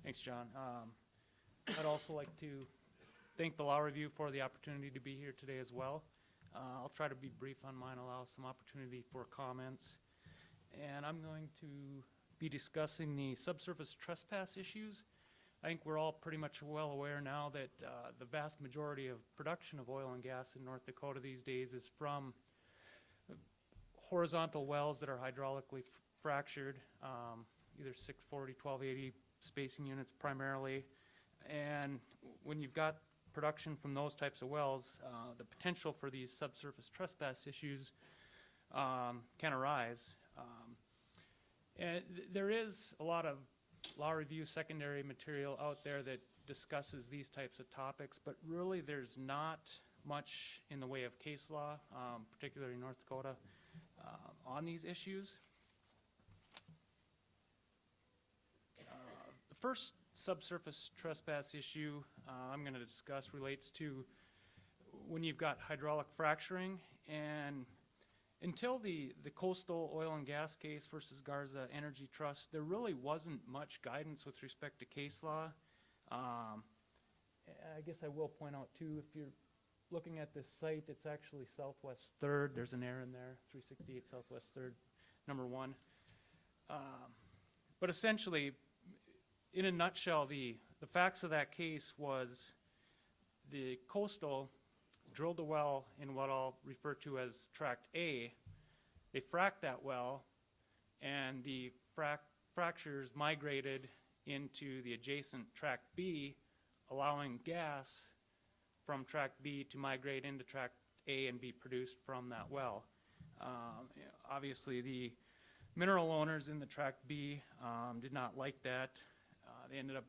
Thanks, John. I'd also like to thank the Law Review for the opportunity to be here today as well. I'll try to be brief on mine, allow some opportunity for comments. And I'm going to be discussing the subsurface trespass issues. I think we're all pretty much well aware now that the vast majority of production of oil and gas in North Dakota these days is from horizontal wells that are hydraulically fractured, either 640, 1280 spacing units primarily. And when you've got production from those types of wells, the potential for these subsurface trespass issues can arise. And there is a lot of law review secondary material out there that discusses these types of topics, but really there's not much in the way of case law, particularly in North Dakota, on these issues. The first subsurface trespass issue I'm going to discuss relates to when you've got hydraulic fracturing, and until the coastal oil and gas case versus Garza Energy Trust, there really wasn't much guidance with respect to case law. I guess I will point out too, if you're looking at this site, it's actually Southwest 3rd. There's an error in there, 368 Southwest 3rd, number 1. But essentially, in a nutshell, the facts of that case was the coastal drilled a well in what I'll refer to as Tract A. They fracked that well, and the fractures migrated into the adjacent Tract B, allowing gas from Tract B to migrate into Tract A and be produced from that well. Obviously, the mineral owners in the Tract B did not like that. They ended up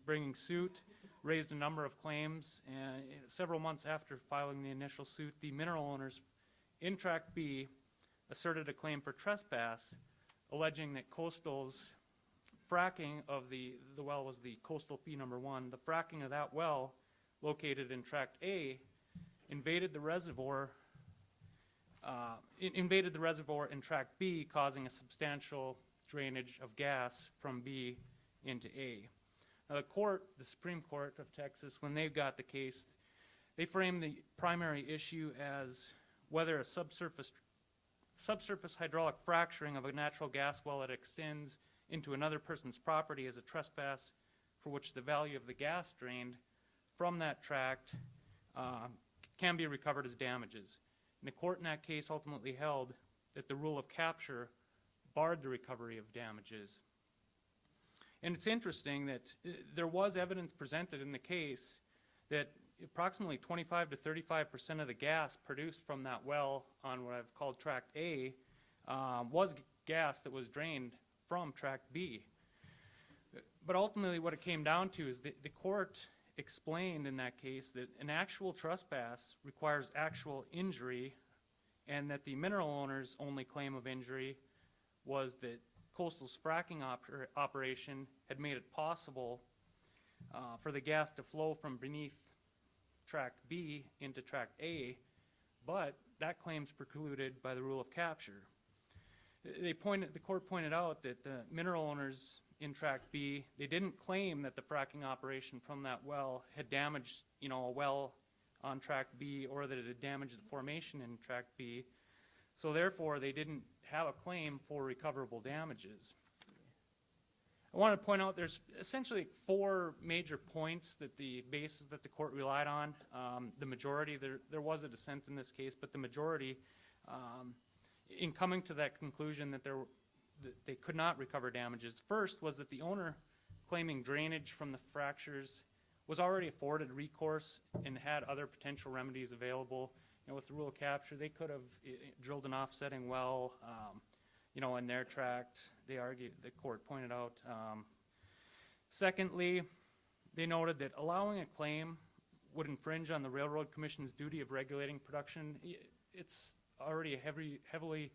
bringing suit, raised a number of claims, and several months after filing the initial suit, the mineral owners in Tract B asserted a claim for trespass, alleging that Coastal's fracking of the well was the Coastal fee number 1. The fracking of that well, located in Tract A, invaded the reservoir in Tract B, causing a substantial drainage of gas from B into A. Now the Supreme Court of Texas, when they got the case, they framed the primary issue as whether a subsurface hydraulic fracturing of a natural gas well that extends into another person's property is a trespass for which the value of the gas drained from that tract can be recovered as damages. And the court in that case ultimately held that the rule of capture barred the recovery of damages. And it's interesting that there was evidence presented in the case that approximately 25 to 35% of the gas produced from that well on what I've called Tract A was gas that was drained from Tract B. But ultimately what it came down to is that the court explained in that case that an actual trespass requires actual injury, and that the mineral owner's only claim of injury was that Coastal's fracking operation had made it possible for the gas to flow from beneath Tract B into Tract A, but that claim's precluded by the rule of capture. The court pointed out that the mineral owners in Tract B, they didn't claim that the fracking operation from that well had damaged, a well on Tract B, or that it had damaged the formation in Tract B. So therefore, they didn't have a claim for recoverable damages. I want to point out there's essentially 4 major points that the basis that the court relied on. The majority, there was a dissent in this case, but the majority, in coming to that conclusion that they could not recover damages, first was that the owner claiming drainage from the fractures was already afforded recourse and had other potential remedies available. With the rule of capture, they could have drilled an offsetting well, in their tract. They argued, the court pointed out. Secondly, they noted that allowing a claim would infringe on the Railroad Commission's duty of regulating production. It's already a heavily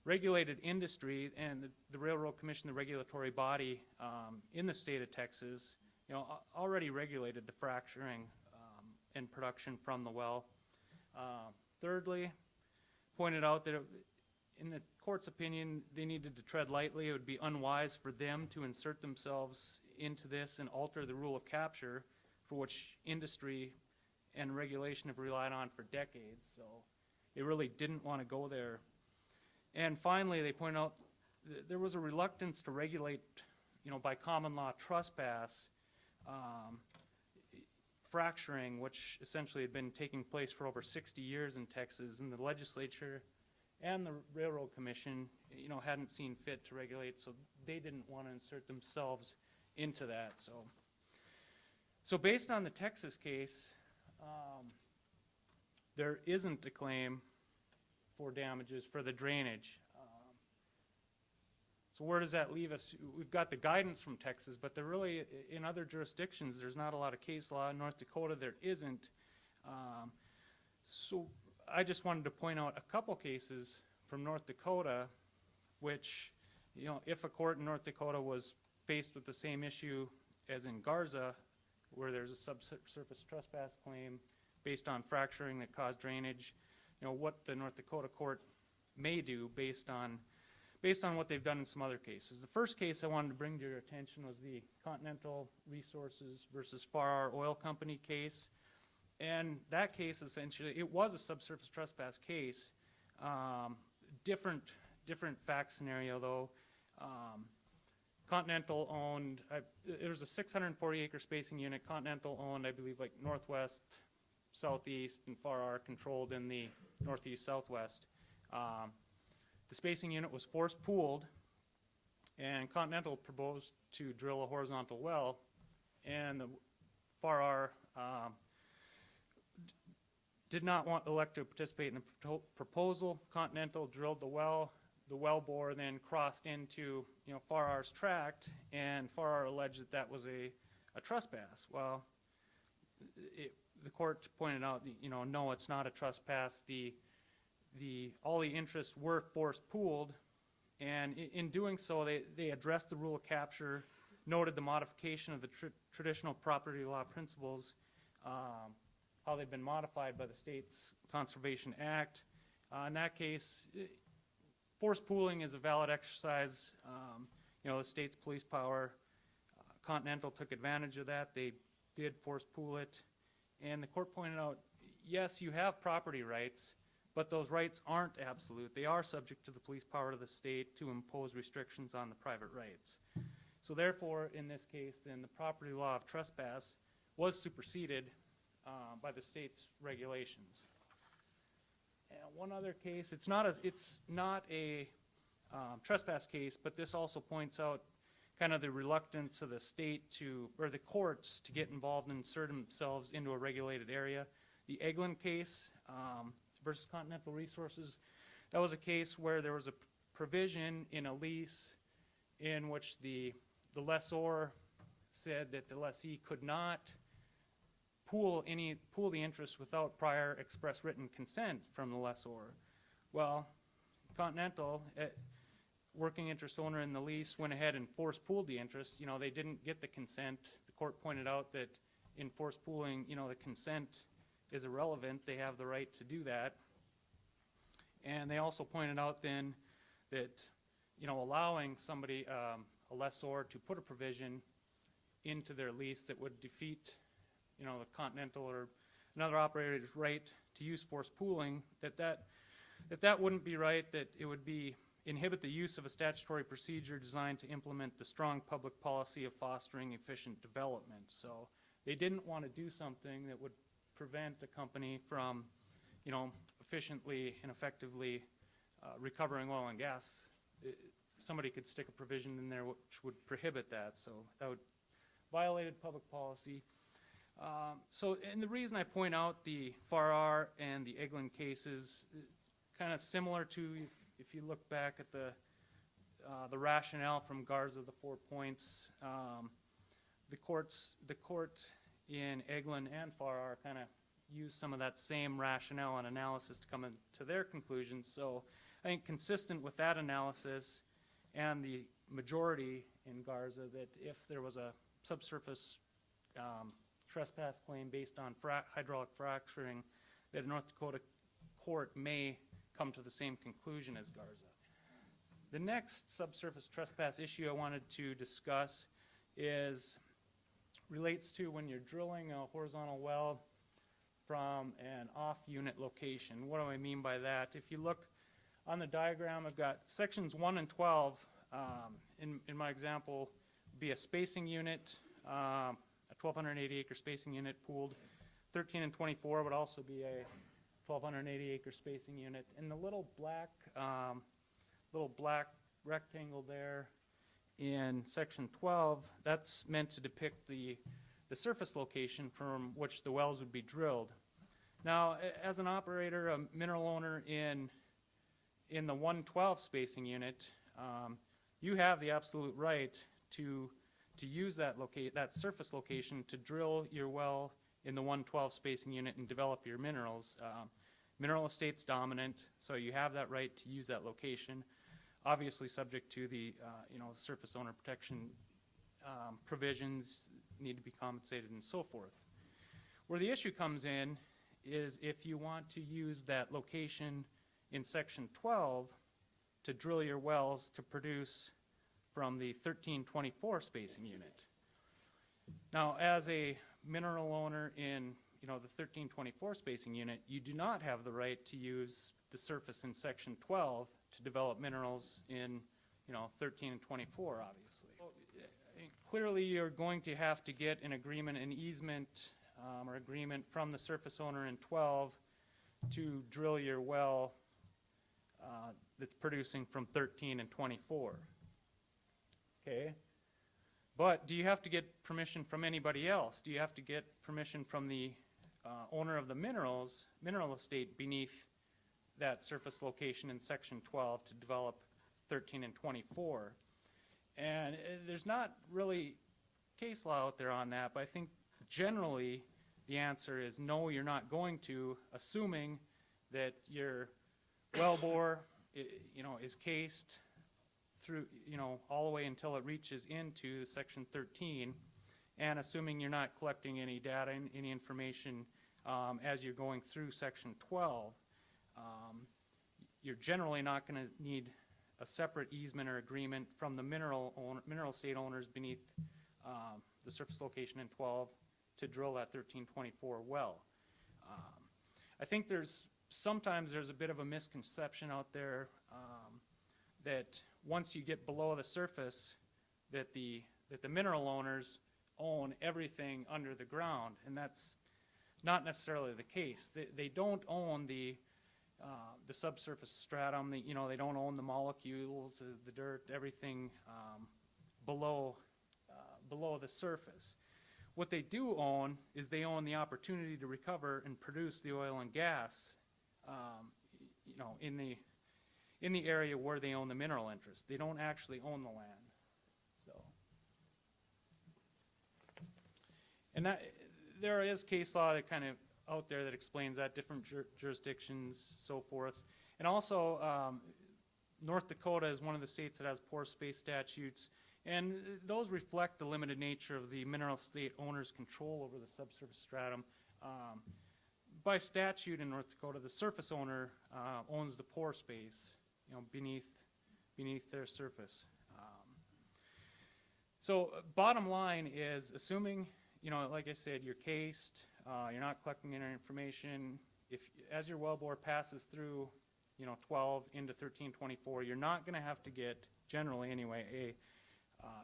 regulated industry, and the Railroad Commission, the regulatory body in the state of Texas, already regulated the fracturing and production from the well. Thirdly, pointed out that in the court's opinion, they needed to tread lightly. It would be unwise for them to insert themselves into this and alter the rule of capture for which industry and regulation have relied on for decades. So they really didn't want to go there. And finally, they point out there was a reluctance to regulate, by common law trespass, fracturing, which essentially had been taking place for over 60 years in Texas, and the legislature and the Railroad Commission, hadn't seen fit to regulate, so they didn't want to insert themselves into that. So based on the Texas case, there isn't a claim for damages for the drainage. So where does that leave us? We've got the guidance from Texas, but there really, in other jurisdictions, there's not a lot of case law. In North Dakota, there isn't. So I just wanted to point out a couple cases from North Dakota, which, if a court in North Dakota was faced with the same issue as in Garza, where there's a subsurface trespass claim based on fracturing that caused drainage, what the North Dakota court may do based on what they've done in some other cases. The first case I wanted to bring to your attention was the Continental Resources versus Farrar Oil Company case. And that case, essentially, it was a subsurface trespass case. Different fact scenario, though. Continental owned, it was a 640 acre spacing unit. Continental owned, I believe, like northwest, southeast, and Farrar controlled in the northeast, southwest. The spacing unit was force pooled, and Continental proposed to drill a horizontal well, and the Farrar did not elect to participate in the proposal. Continental drilled the well. The well bore then crossed into Farrar's tract, and Farrar alleged that was a trespass. Well, the court pointed out, no, it's not a trespass. All the interests were force pooled, and in doing so, they addressed the rule of capture, noted the modification of the traditional property law principles, how they've been modified by the state's Conservation Act. In that case, force pooling is a valid exercise. The state's police power. Continental took advantage of that. They did force pool it, and the court pointed out, yes, you have property rights, but those rights aren't absolute. They are subject to the police power of the state to impose restrictions on the private rights. So therefore, in this case, then the property law of trespass was superseded by the state's regulations. And one other case, it's not a trespass case, but this also points out kind of the reluctance of the state or the courts to get involved and insert themselves into a regulated area. The Eglin case versus Continental Resources, that was a case where there was a provision in a lease in which the lessor said that the lessee could not pool the interest without prior express written consent from the lessor. Well, Continental, working interest owner in the lease, went ahead and force pooled the interest. They didn't get the consent. The court pointed out that in force pooling, the consent is irrelevant. They have the right to do that. And they also pointed out then that, allowing somebody, a lessor, to put a provision into their lease that would defeat, the Continental or another operator's right to use force pooling, that wouldn't be right, that it would inhibit the use of a statutory procedure designed to implement the strong public policy of fostering efficient development. So they didn't want to do something that would prevent a company from, efficiently and effectively recovering oil and gas. Somebody could stick a provision in there which would prohibit that, so that would violated public policy. And the reason I point out the Farrar and the Eglin cases, kind of similar to, if you look back at the rationale from Garza, the 4 points, the court in Eglin and Farrar kind of used some of that same rationale and analysis to come to their conclusions. So I think consistent with that analysis and the majority in Garza, that if there was a subsurface trespass claim based on hydraulic fracturing, that a North Dakota court may come to the same conclusion as Garza. The next subsurface trespass issue I wanted to discuss relates to when you're drilling a horizontal well from an off-unit location. What do I mean by that? If you look on the diagram, I've got sections 1 and 12. In my example, be a spacing unit, a 1,280 acre spacing unit pooled. 13 and 24 would also be a 1,280 acre spacing unit. And the little black rectangle there in section 12, that's meant to depict the surface location from which the wells would be drilled. Now, as an operator, a mineral owner in the 112 spacing unit, you have the absolute right to use that surface location to drill your well in the 112 spacing unit and develop your minerals. Mineral estate's dominant, so you have that right to use that location, obviously subject to the surface owner protection provisions need to be compensated and so forth. Where the issue comes in is if you want to use that location in section 12 to drill your wells to produce from the 1324 spacing unit. Now, as a mineral owner in the 1324 spacing unit, you do not have the right to use the surface in section 12 to develop minerals in 13 and 24, obviously. Clearly, you're going to have to get an agreement, an easement or agreement from the surface owner in 12 to drill your well that's producing from 13 and 24. Okay? But do you have to get permission from anybody else? Do you have to get permission from the owner of the mineral estate beneath that surface location in section 12 to develop 13 and 24? And there's not really case law out there on that, but I think generally the answer is no, you're not going to, assuming that your well bore is cased through, all the way until it reaches into section 13, and assuming you're not collecting any data, any information as you're going through section 12, you're generally not going to need a separate easement or agreement from the mineral estate owners beneath the surface location in 12 to drill that 1324 well. I think sometimes there's a bit of a misconception out there that once you get below the surface that the mineral owners own everything under the ground, and that's not necessarily the case. They don't own the subsurface stratum. They don't own the molecules, the dirt, everything below the surface. What they do own is they own the opportunity to recover and produce the oil and gas, in the area where they own the mineral interest. They don't actually own the land. So, and there is case law that kind of out there that explains that, different jurisdictions, so forth. And also, North Dakota is one of the states that has pore space statutes, and those reflect the limited nature of the mineral estate owner's control over the subsurface stratum. By statute in North Dakota, the surface owner owns the pore space, beneath their surface. So bottom line is, assuming, like I said, you're cased, you're not collecting any information. As your wellbore passes through, 12 into 1324, you're not going to have to get, generally anyway, a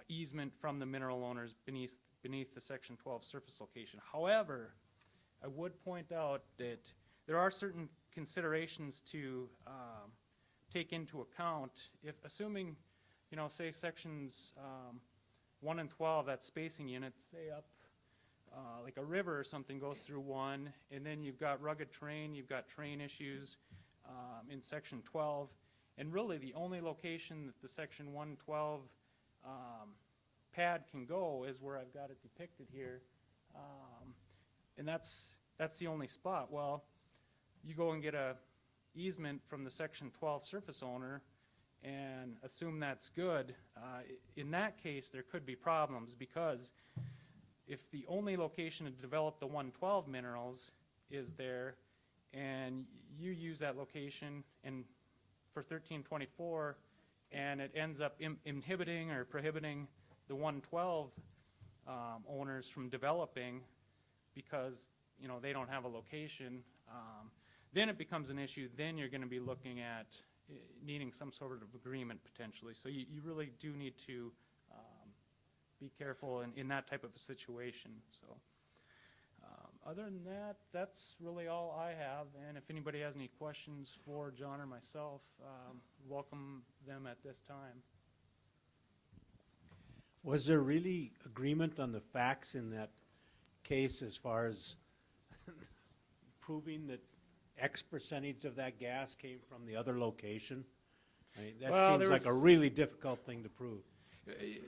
easement from the mineral owners beneath the section 12 surface location. However, I would point out that there are certain considerations to take into account. If assuming, say sections 1 and 12, that spacing unit, say up like a river or something goes through one, and then you've got rugged terrain, you've got terrain issues in section 12, and really the only location that the section 112 pad can go is where I've got it depicted here, and that's the only spot. Well, you go and get a easement from the section 12 surface owner and assume that's good. In that case, there could be problems, because if the only location to develop the 112 minerals is there, and you use that location and for 1324, and it ends up inhibiting or prohibiting the 112 owners from developing because, you know, they don't have a location, then it becomes an issue. Then you're going to be looking at needing some sort of agreement potentially. So you really do need to be careful in that type of a situation. So other than that, that's really all I have. And if anybody has any questions for John or myself, welcome them at this time. Was there really agreement on the facts in that case as far as proving that X percentage of that gas came from the other location? I mean, that seems like a really difficult thing to prove.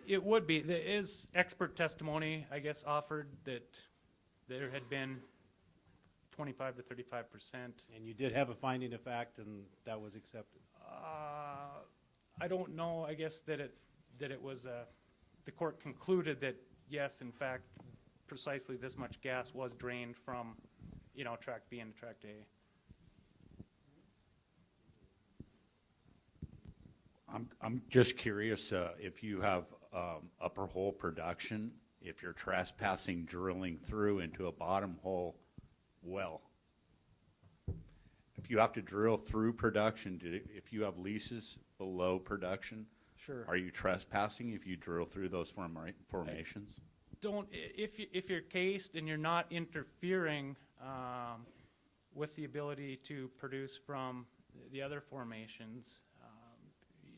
It would be. There is expert testimony, I guess, offered that there had been 25 to 35%. And you did have a finding of fact, and that was accepted. I don't know. I guess that it was the court concluded that yes, in fact, precisely this much gas was drained from, you know, tract B into tract A. I'm just curious if you have upper hole production, if you're trespassing drilling through into a bottom hole well. If you have to drill through production, if you have leases below production, Sure. Are you trespassing if you drill through those formations? If you're cased and you're not interfering with the ability to produce from the other formations,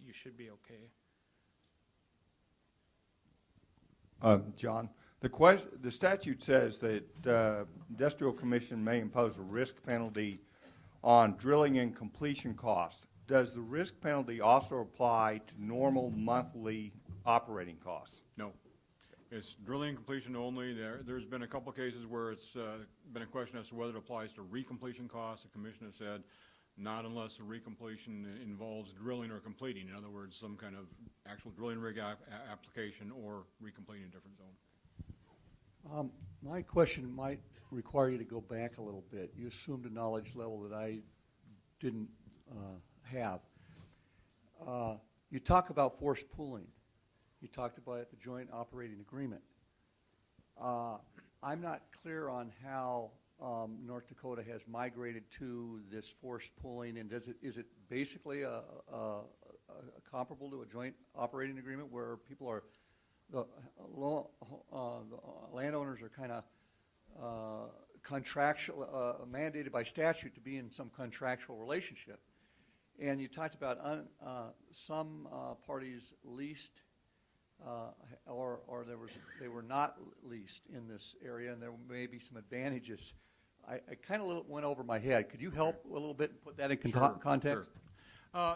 you should be okay. John, the statute says that Industrial Commission may impose a risk penalty on drilling and completion costs. Does the risk penalty also apply to normal monthly operating costs? No. It's drilling and completion only. There's been a couple cases where it's been a question as to whether it applies to recompletion costs. The commission has said not unless the recompletion involves drilling or completing. In other words, some kind of actual drilling rig application or recompleting a different zone. My question might require you to go back a little bit. You assumed a knowledge level that I didn't have. You talk about forced pooling. You talked about the joint operating agreement. I'm not clear on how North Dakota has migrated to this forced pooling, and is it basically comparable to a joint operating agreement where people are the landowners are kind of contractual, mandated by statute to be in some contractual relationship? And you talked about some parties leased, or they were not leased in this area, and there may be some advantages. I kind of went over my head. Could you help a little bit and put that in context? Sure.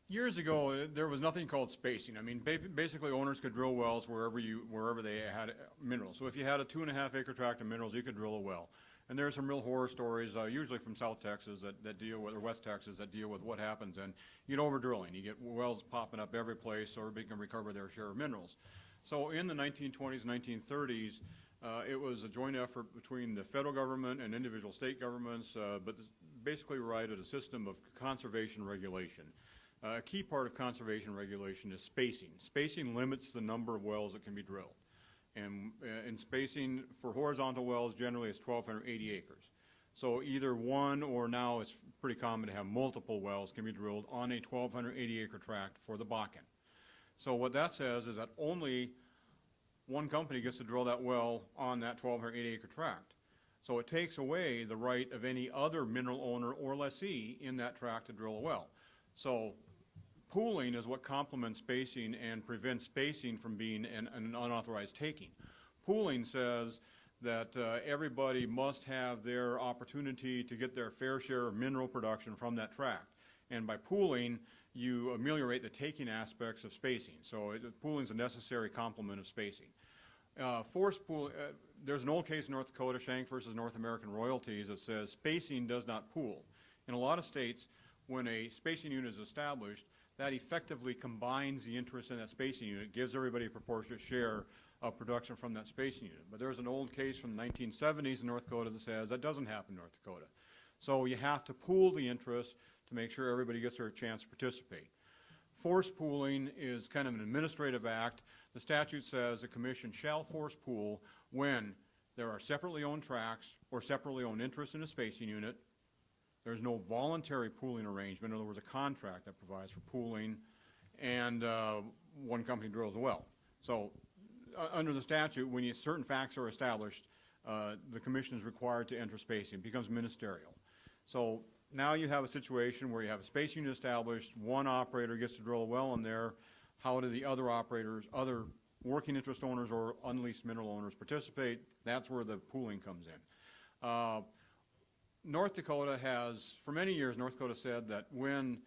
Years ago, there was nothing called spacing. I mean, basically, owners could drill wells wherever they had minerals. So if you had a 2.5 acre tract of minerals, you could drill a well. And there are some real horror stories, usually from South Texas that deal with, or West Texas, that deal with what happens. And you get over-drilling. You get wells popping up every place so everybody can recover their share of minerals. So in the 1920s, 1930s, it was a joint effort between the federal government and individual state governments, but basically provided a system of conservation regulation. A key part of conservation regulation is spacing. Spacing limits the number of wells that can be drilled. And in spacing for horizontal wells, generally it's 1,280 acres. So either one, or now it's pretty common to have multiple wells can be drilled on a 1,280 acre tract for the Bakken. So what that says is that only one company gets to drill that well on that 1,280 acre tract. So it takes away the right of any other mineral owner or lessee in that tract to drill a well. So pooling is what complements spacing and prevents spacing from being an unauthorized taking. Pooling says that everybody must have their opportunity to get their fair share of mineral production from that tract. And by pooling, you ameliorate the taking aspects of spacing. So pooling is a necessary complement of spacing. Forced pool, there's an old case in North Dakota, Shank versus North American Royalties, that says spacing does not pool. In a lot of states, when a spacing unit is established, that effectively combines the interest in that spacing unit, gives everybody a proportionate share of production from that spacing unit. But there's an old case from the 1970s in North Dakota that says that doesn't happen in North Dakota. So you have to pool the interest to make sure everybody gets their chance to participate. Force pooling is kind of an administrative act. The statute says the commission shall force pool when there are separately owned tracts or separately owned interests in a spacing unit. There's no voluntary pooling arrangement, in other words, a contract that provides for pooling, and one company drills a well. So under the statute, when certain facts are established, the commission is required to enter spacing. It becomes ministerial. So now you have a situation where you have a spacing unit established, one operator gets to drill a well in there. How do the other operators, other working interest owners or unleased mineral owners participate? That's where the pooling comes in. North Dakota has, for many years, North Dakota said that when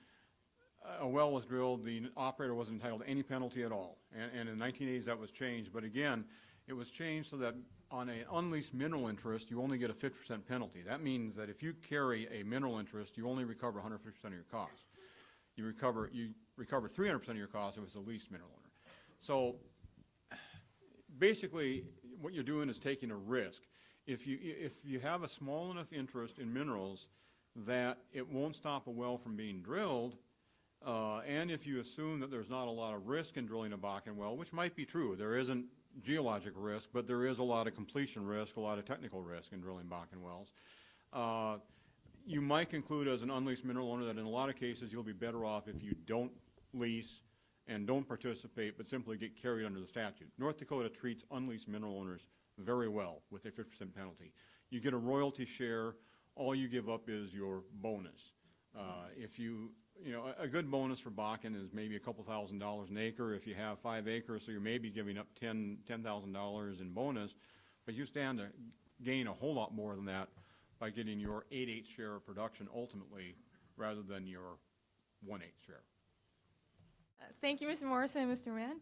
a well was drilled, the operator wasn't entitled to any penalty at all. And in the 1980s that was changed, but again, it was changed so that on an unleased mineral interest, you only get a 50% penalty. That means that if you carry a mineral interest, you only recover 150% of your costs. You recover 300% of your costs if it's a leased mineral owner. So basically, what you're doing is taking a risk. If you have a small enough interest in minerals that it won't stop a well from being drilled, and if you assume that there's not a lot of risk in drilling a Bakken well, which might be true, there isn't geologic risk, but there is a lot of completion risk, a lot of technical risk in drilling Bakken wells. You might conclude as an unleased mineral owner that in a lot of cases you'll be better off if you don't lease and don't participate, but simply get carried under the statute. North Dakota treats unleased mineral owners very well with a 50% penalty. You get a royalty share. All you give up is your bonus. If you know, a good bonus for Bakken is maybe a couple $1,000s an acre if you have 5 acres, so you're maybe giving up $10,000 in bonus, but you stand to gain a whole lot more than that by getting your 8/8 share of production ultimately rather than your 1/8 share. Thank you, Mr. Morrison and Mr. Mann.